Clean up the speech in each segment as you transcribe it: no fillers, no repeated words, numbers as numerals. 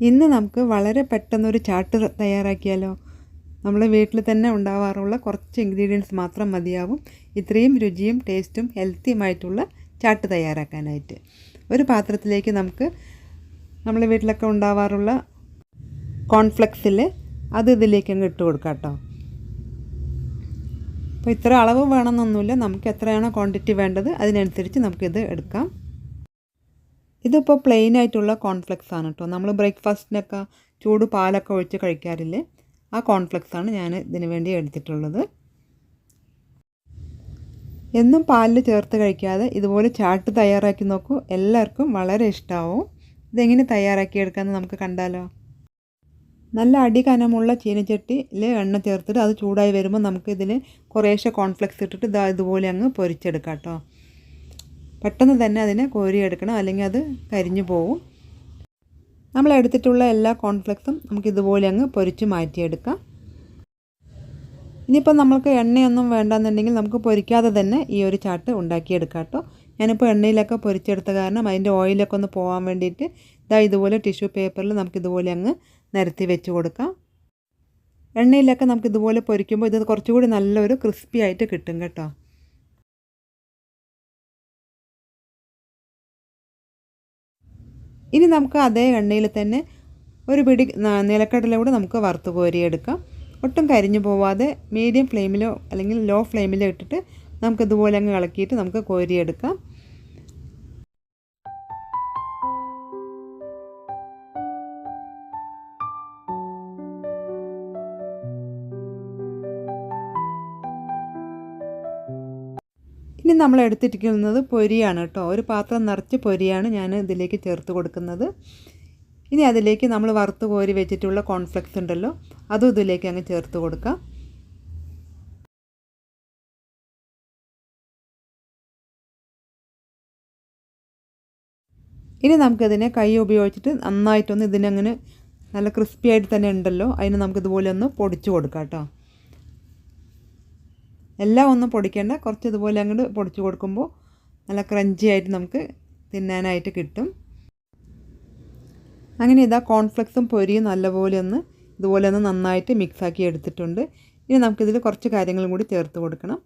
ഇന്ന് നമുക്ക് വളരെ പെട്ടെന്നൊരു ചാട്ട് തയ്യാറാക്കിയാലോ. നമ്മൾ വീട്ടിൽ തന്നെ ഉണ്ടാവാറുള്ള കുറച്ച് ഇൻഗ്രീഡിയൻസ് മാത്രം മതിയാവും ഇത്രയും രുചിയും ടേസ്റ്റും ഹെൽത്തിയുമായിട്ടുള്ള ചാട്ട് തയ്യാറാക്കാനായിട്ട്. ഒരു പാത്രത്തിലേക്ക് നമുക്ക് നമ്മൾ വീട്ടിലൊക്കെ ഉണ്ടാവാറുള്ള കോൺഫ്ലെക്സിൽ അത് ഇതിലേക്ക് അങ്ങ് ഇട്ട് കൊടുക്കാം കേട്ടോ. അപ്പോൾ ഇത്ര അളവ് വേണമെന്നൊന്നുമില്ല, നമുക്ക് എത്രയാണോ ക്വാണ്ടിറ്റി വേണ്ടത് അതിനനുസരിച്ച് നമുക്കിത് എടുക്കാം. ഇതിപ്പോൾ പ്ലെയിൻ ആയിട്ടുള്ള കോൺഫ്ലെക്സ് ആണ് കേട്ടോ. നമ്മൾ ബ്രേക്ക്ഫാസ്റ്റിനൊക്കെ ചൂട് പാലൊക്കെ ഒഴിച്ച് കഴിക്കാറില്ലേ, ആ കോൺഫ്ലെക്സ് ആണ് ഞാൻ ഇതിന് വേണ്ടി എടുത്തിട്ടുള്ളത്. എന്നും പാലിൽ ചേർത്ത് കഴിക്കാതെ ഇതുപോലെ ചാട്ട് തയ്യാറാക്കി നോക്കൂ, എല്ലാവർക്കും വളരെ ഇഷ്ടമാവും. ഇതെങ്ങനെ തയ്യാറാക്കിയെടുക്കാമെന്ന് നമുക്ക് കണ്ടാലോ. നല്ല അടി കനമുള്ള ചീനച്ചട്ടിയിൽ എണ്ണ ചേർത്തിട്ട് അത് ചൂടായി വരുമ്പോൾ നമുക്ക് ഇതിൽ കുറേശ്ശെ കോൺഫ്ലെക്സ് ഇട്ടിട്ട് ഇതുപോലെ അങ്ങ് പൊരിച്ചെടുക്കാം കേട്ടോ. പെട്ടെന്ന് തന്നെ അതിനെ കോരിയെടുക്കണം, അല്ലെങ്കിൽ അത് കരിഞ്ഞു പോവും. നമ്മൾ എടുത്തിട്ടുള്ള എല്ലാ കോൺഫ്ലെക്സും നമുക്ക് ഇതുപോലെ അങ്ങ് പൊരിച്ച് മാറ്റിയെടുക്കാം. ഇനിയിപ്പോൾ നമുക്ക് എണ്ണയൊന്നും വേണ്ടെന്നുണ്ടെങ്കിൽ നമുക്ക് പൊരിക്കാതെ തന്നെ ഈ ഒരു ചാട്ട് ഉണ്ടാക്കിയെടുക്കാം കേട്ടോ. ഞാനിപ്പോൾ എണ്ണയിലൊക്കെ പൊരിച്ചെടുത്ത കാരണം അതിൻ്റെ ഓയിലൊക്കെ ഒന്ന് പോകാൻ വേണ്ടിയിട്ട് ഇതുപോലെ ടിഷ്യൂ പേപ്പറിൽ നമുക്കിതുപോലെ അങ്ങ് നിരത്തി വെച്ച് കൊടുക്കാം. എണ്ണയിലൊക്കെ നമുക്കിതുപോലെ പൊരിക്കുമ്പോൾ ഇത് കുറച്ചുകൂടി നല്ലൊരു ക്രിസ്പി ആയിട്ട് കിട്ടും കേട്ടോ. ഇനി നമുക്ക് അതേ എണ്ണയിൽ തന്നെ ഒരു പിടി നിലക്കടല കൂടെ നമുക്ക് വറുത്ത് കോരിയെടുക്കാം. ഒട്ടും കരിഞ്ഞു പോവാതെ മീഡിയം ഫ്ലെയിമിലോ അല്ലെങ്കിൽ ലോ ഫ്ലെയിമിലോ ഇട്ടിട്ട് നമുക്കിതുപോലെ അങ്ങ് ഇളക്കിയിട്ട് നമുക്ക് കോരിയെടുക്കാം. ഇനി നമ്മൾ എടുത്തിരിക്കുന്നത് പൊരിയാണ് കേട്ടോ. ഒരു പാത്രം നിറച്ച് പൊരിയാണ് ഞാൻ ഇതിലേക്ക് ചേർത്ത് കൊടുക്കുന്നത്. ഇനി അതിലേക്ക് നമ്മൾ വറുത്ത് കോരി വെച്ചിട്ടുള്ള കോൺഫ്ലെക്സ് ഉണ്ടല്ലോ, അതും ഇതിലേക്ക് അങ്ങ് ചേർത്ത് കൊടുക്കാം. ഇനി നമുക്കതിനെ കൈ ഉപയോഗിച്ചിട്ട് നന്നായിട്ടൊന്ന് ഇതിനങ്ങനെ നല്ല ക്രിസ്പി ആയിട്ട് തന്നെ ഉണ്ടല്ലോ, അതിന് നമുക്കിതുപോലെ ഒന്ന് പൊടിച്ച് കൊടുക്കാം കേട്ടോ. എല്ലാം ഒന്നും പൊടിക്കേണ്ട, കുറച്ച് ഇതുപോലെ അങ്ങോട്ട് പൊടിച്ച് കൊടുക്കുമ്പോൾ നല്ല ക്രഞ്ചി ആയിട്ട് നമുക്ക് തിന്നാനായിട്ട് കിട്ടും. അങ്ങനെ കോൺഫ്ലെക്സും പൊരിയും നല്ലപോലെ ഒന്ന് ഇതുപോലെ ഒന്ന് നന്നായിട്ട് മിക്സാക്കി എടുത്തിട്ടുണ്ട്. ഇനി നമുക്കിതിൽ കുറച്ച് കാര്യങ്ങളും കൂടി ചേർത്ത് കൊടുക്കണം.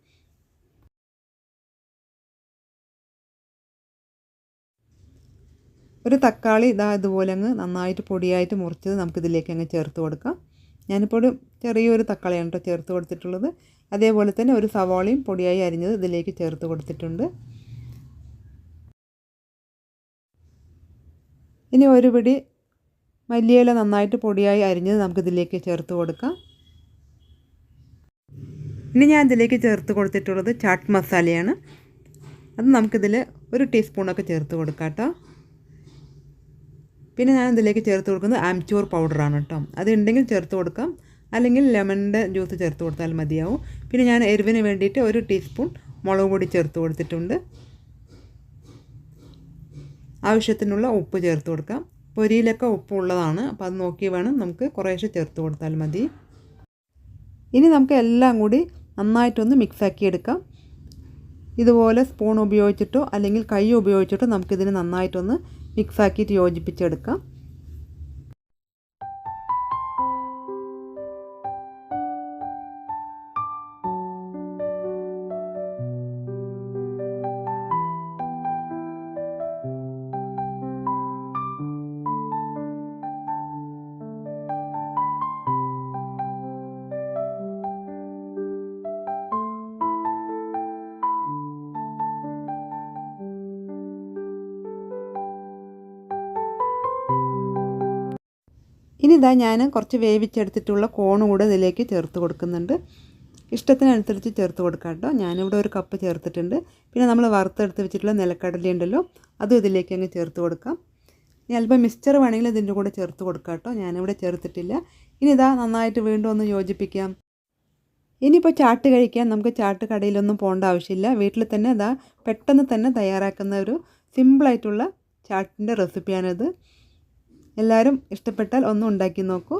ഒരു തക്കാളി ഇതുപോലെ അങ്ങ് നന്നായിട്ട് പൊടിയായിട്ട് മുറിച്ചത് നമുക്കിതിലേക്ക് അങ്ങ് ചേർത്ത് കൊടുക്കാം. ഞാനിപ്പോൾ ചെറിയൊരു തക്കാളിയാണ് കേട്ടോ ചേർത്ത് കൊടുത്തിട്ടുള്ളത്. അതേപോലെ തന്നെ ഒരു സവാളയും പൊടിയായി അരിഞ്ഞത് ഇതിലേക്ക് ചേർത്ത് കൊടുത്തിട്ടുണ്ട്. ഇനി ഒരു പിടി മല്ലിയില നന്നായിട്ട് പൊടിയായി അരിഞ്ഞത് നമുക്കിതിലേക്ക് ചേർത്ത് കൊടുക്കാം. ഇനി ഞാൻ ഇതിലേക്ക് ചേർത്ത് കൊടുത്തിട്ടുള്ളത് ചാട്ട് മസാലയാണ്. അത് നമുക്കിതിൽ ഒരു ടീസ്പൂണൊക്കെ ചേർത്ത് കൊടുക്കാം കേട്ടോ. പിന്നെ ഞാൻ ഇതിലേക്ക് ചേർത്ത് കൊടുക്കുന്നത് ആംചൂർ പൗഡറാണ് കേട്ടോ. അത് ഉണ്ടെങ്കിൽ ചേർത്ത് കൊടുക്കാം, അല്ലെങ്കിൽ ലെമണിൻ്റെ ജ്യൂസ് ചേർത്ത് കൊടുത്താൽ മതിയാവും. പിന്നെ ഞാൻ എരിവിന് വേണ്ടിയിട്ട് ഒരു ടീസ്പൂൺ മുളക് പൊടി ചേർത്ത് കൊടുത്തിട്ടുണ്ട്. ആവശ്യത്തിനുള്ള ഉപ്പ് ചേർത്ത് കൊടുക്കാം. പൊരിയിലൊക്കെ ഉപ്പ് ഉള്ളതാണ്, അപ്പോൾ അത് നോക്കി വേണം നമുക്ക് കുറേശ്ശെ ചേർത്ത് കൊടുത്താൽ മതി. ഇനി നമുക്ക് എല്ലാം കൂടി നന്നായിട്ടൊന്ന് മിക്സാക്കി എടുക്കാം. ഇതുപോലെ സ്പൂൺ ഉപയോഗിച്ചിട്ടോ അല്ലെങ്കിൽ കൈ ഉപയോഗിച്ചിട്ടോ നമുക്കിതിന് നന്നായിട്ടൊന്ന് മിക്സാക്കിയിട്ട് യോജിപ്പിച്ചെടുക്കാം. ഇനി ഞാൻ കുറച്ച് വേവിച്ചെടുത്തിട്ടുള്ള കോൺ കൂടെ ഇതിലേക്ക് ചേർത്ത് കൊടുക്കുന്നുണ്ട്. ഇഷ്ടത്തിനനുസരിച്ച് ചേർത്ത് കൊടുക്കാം കേട്ടോ. ഞാനിവിടെ ഒരു കപ്പ് ചേർത്തിട്ടുണ്ട്. പിന്നെ നമ്മൾ വറുത്തെടുത്ത് വെച്ചിട്ടുള്ള നിലക്കടല ഉണ്ടല്ലോ, അതും ഇതിലേക്ക് അങ്ങ് ചേർത്ത് കൊടുക്കാം. ഇനി അല്പം മിക്സ്ചർ വേണമെങ്കിൽ ഇതിൻ്റെ കൂടെ ചേർത്ത് കൊടുക്കാം കേട്ടോ. ഞാനിവിടെ ചേർത്തിട്ടില്ല. ഇനി നന്നായിട്ട് വീണ്ടും ഒന്ന് യോജിപ്പിക്കാം. ഇനിയിപ്പോൾ ചാട്ട് കഴിക്കാൻ നമുക്ക് ചാട്ട് കടയിലൊന്നും പോകേണ്ട ആവശ്യമില്ല. വീട്ടിൽ തന്നെ പെട്ടെന്ന് തന്നെ തയ്യാറാക്കുന്ന ഒരു സിമ്പിളായിട്ടുള്ള ചാട്ടിൻ്റെ റെസിപ്പിയാണിത്. എല്ലാവരും ഇഷ്ടപ്പെട്ടാൽ ഒന്ന് ഉണ്ടാക്കി നോക്കൂ.